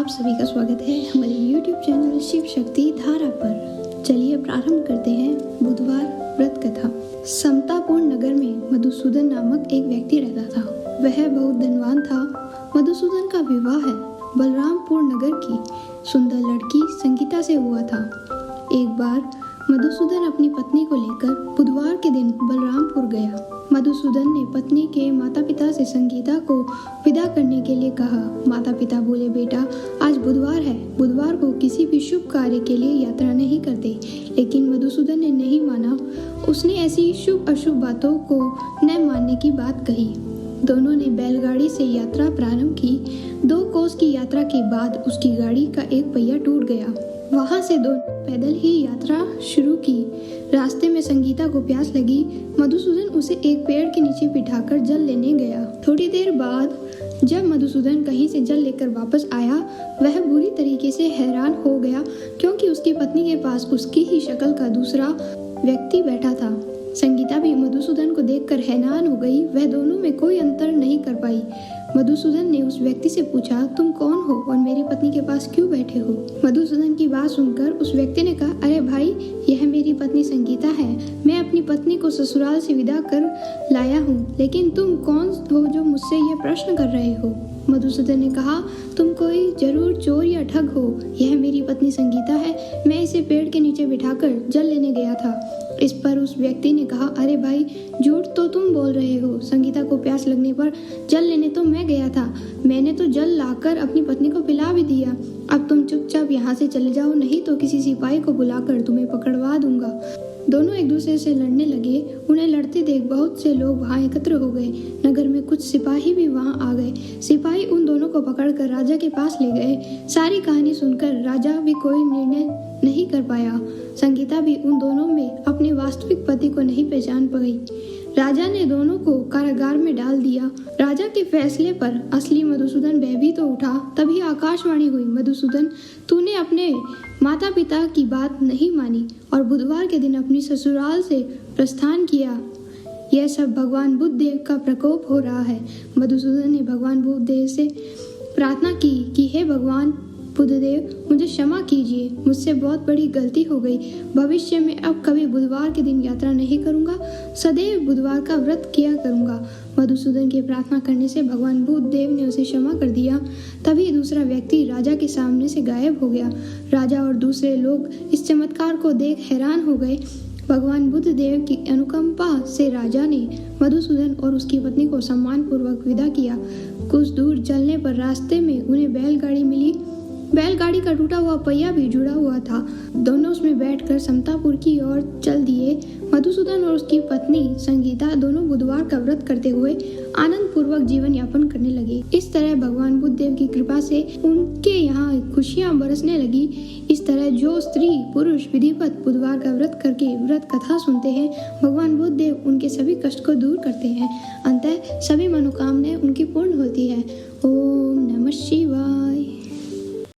सभी का स्वागत है हमारे YouTube चैनल शिव शक्ति धारा पर। चलिए प्रारंभ करते हैं बुधवार व्रत कथा। समतापुर नगर में मधुसूदन नामक एक व्यक्ति रहता था। वह बहुत धनवान था। मधुसूदन का विवाह बलरामपुर नगर की सुंदर लड़की संगीता से हुआ था। एक बार मधुसूदन अपनी पत्नी को लेकर बुधवार के दिन बलरामपुर गया। मधुसूदन ने पत्नी के माता पिता से संगीता को विदा करने के लिए कहा। माता पिता बोले, बेटा आज बुधवार है, बुधवार को किसी भी शुभ कार्य के लिए यात्रा नहीं करते। लेकिन मधुसूदन ने नहीं माना। उसने ऐसी शुभ अशुभ बातों को न मानने की बात कही। दोनों ने बैलगाड़ी से यात्रा प्रारंभ की। 2 कोस की यात्रा के बाद उसकी गाड़ी का एक पहिया टूट गया। वहां से दोनों पैदल ही यात्रा शुरू की। रास्ते में संगीता को प्यास लगी। मधुसूदन उसे एक पेड़ के नीचे बिठाकर जल लेने गया। थोड़ी देर बाद जब मधुसूदन कहीं से जल लेकर वापस आया, वह बुरी तरीके से हैरान हो गया क्योंकि उसकी पत्नी के पास उसकी ही शक्ल का दूसरा व्यक्ति बैठा था। संगीता भी मधुसूदन को देखकर हैरान हो गई। वह दोनों में कोई अंतर नहीं कर पाई। मधुसूदन ने उस व्यक्ति से पूछा, तुम कौन हो और मेरी पत्नी के पास क्यों बैठे हो? मधुसूदन की बात सुनकर उस व्यक्ति ने कहा, अरे भाई, यह मेरी पत्नी संगीता है। मैं अपनी पत्नी को ससुराल से विदा कर लाया हूँ। लेकिन तुम कौन हो जो मुझसे यह प्रश्न कर रहे हो? मधुसूदन ने कहा, तुम कोई जरूर चोर या ठग हो। यह मेरी पत्नी संगीता है। मैं इसे पेड़ के नीचे बिठाकर जल लेने गया था। इस पर उस व्यक्ति ने कहा, अरे भाई, झूठ तो तुम बोल रहे हो। संगीता को प्यास लगने पर जल लेने तो मैं गया था। मैंने तो जल लाकर अपनी पत्नी को पिला भी दिया। अब तुम चुपचाप यहाँ से चले जाओ, नहीं तो किसी सिपाही को बुलाकर तुम्हें पकड़वा दूंगा। दोनों एक दूसरे से लड़ने लगे। उन्हें लड़ते देख बहुत से लोग वहां एकत्र हो गए। नगर में कुछ सिपाही भी वहां आ गए। सिपाही उन दोनों को पकड़कर राजा के पास ले गए। सारी कहानी सुनकर राजा भी कोई निर्णय नहीं कर पाया। संगीता भी उन दोनों में अपने वास्तविक पति को नहीं पहचान पाई। राजा ने दोनों को कारागार में डाल दिया। राजा के फैसले पर असली मधुसूदन भयभीत तो उठा। तभी आकाशवाणी हुई, मधुसूदन, तूने अपने माता पिता की बात नहीं मानी और बुधवार के दिन अपनी ससुराल से प्रस्थान किया। यह सब भगवान बुद्ध देव का प्रकोप हो रहा है। मधुसूदन ने भगवान बुद्ध देव से प्रार्थना की कि हे भगवान बुद्धदेव, मुझे क्षमा कीजिए। मुझसे बहुत बड़ी गलती हो गई। भविष्य में अब कभी बुधवार के दिन यात्रा नहीं करूंगा। सदैव बुधवार का व्रत किया करूंगा। मधुसूदन के प्रार्थना करने से भगवान बुद्ध देव ने उसे क्षमा कर दिया। तभी दूसरा व्यक्ति राजा के सामने से गायब हो गया। राजा और दूसरे लोग इस चमत्कार को देख हैरान हो गए। भगवान बुद्ध देव की अनुकंपा से राजा ने मधुसूदन और उसकी पत्नी को सम्मानपूर्वक विदा किया। कुछ दूर चलने पर रास्ते में उन्हें बैलगाड़ी मिली। बैलगाड़ी का टूटा हुआ पहिया भी जुड़ा हुआ था। दोनों उसमें बैठकर समतापुर की ओर चल दिए। मधुसूदन और उसकी पत्नी संगीता दोनों बुधवार का व्रत करते हुए आनंद पूर्वक जीवन यापन करने लगे। इस तरह भगवान बुद्ध देव की कृपा से उनके यहाँ खुशियाँ बरसने लगी। इस तरह जो स्त्री पुरुष विधिवत बुधवार का व्रत करके व्रत कथा सुनते हैं, भगवान बुद्ध देव उनके सभी कष्ट को दूर करते हैं। अंततः सभी मनोकामनाएं उनकी पूर्ण होती है। ओम नमः शिवाय।